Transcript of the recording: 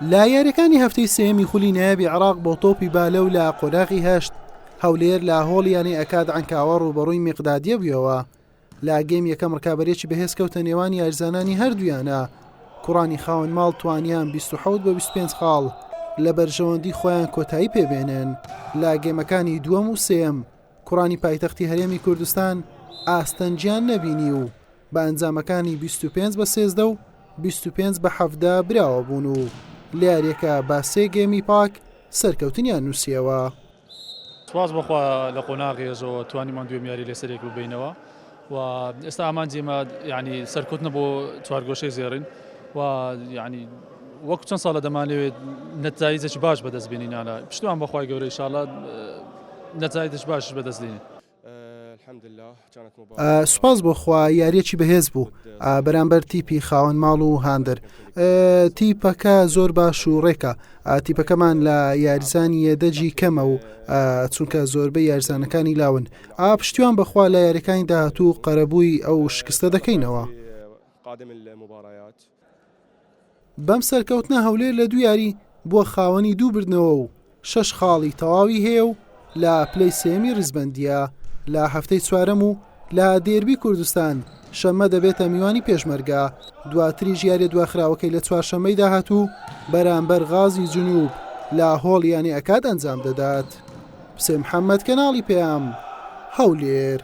لا یاریەکانی هەفتەی سێمی خولی نایابی عێراق بۆ تۆپی بالەو لە قۆناغی هەشت هەولێر لە هۆڵیانی ئەکاد عنکاوە ڕوبەڕووی میقدادیە بوویەوە. لا گەیم یەکەم ڕکابەرێکی بەهێز کەوتە نێوان یاریزانانی هەردوویانە. کوڕانی خاوەن ماڵ توانیان 27 بە 25 خاڵ لە بەرژەوەندی خۆیان کۆتایی پێبێنن. لا گەیمەکانی دووەم و سێم کوڕانی پایتەختی هەرێمی کوردستان ئاستەنجیان نەبینی و بە ئەنجامەکانی 25 بە 13 و 25 بە 17 براوە بوون و لە یاریەکە با سێ گێمی پاک سەرکەوتنیان نووسیەوە. سواز بخوا لە قۆناغی زۆ توانیمان دوێم یاری لەسەرێک ببینەوە و ئێستا ئامانجیمە ینی سەرکەوتنە بۆ چوارگۆشەی زێڕین و ینی وەکو چەند ساڵە دەمانەوێت نەتایجێکی باش بەدەست بێنینانە پشتوان بەخوای گەورەی ئینشاڵڵا نەتایجێکی باش بەدەستێنین. سوپاس بۆخوا یاریەکی بەهێز بوو بەرامبەر تیپی خاوەن ماڵ و هاندر. تیپەکە زۆر باش و ڕێکە. تیپەکەمان لە یاریزانی یەدەجی کەمە و چونکە زۆربەی یاریزانەکانی لاون. پشتیوان بەخوا لە یاریەکانی داهاتوو قەرەبووی ئەو شکستە دەکەینەوە. بەم سەرکەوتنە هەولێر لە دوو یاری بووە خاوەنی دوو بردنەوە و 6 خاڵی تەواوی هەیە و لە پلەی سێمی ڕیزبەندیە. لە هەفتەی چوارەم و لە دێربی کوردستان شەمە دەبێتە میوانی پێشمەرگە. دواتری ژیاری دواخراوەکەی لە چوارشەمەی داهاتوو بەرامبەر غازی جنوب لە هۆڵیانی ئەکاد ئەنجام دەدات. حسێن محەممەد کەناڵی پێام هەولێر.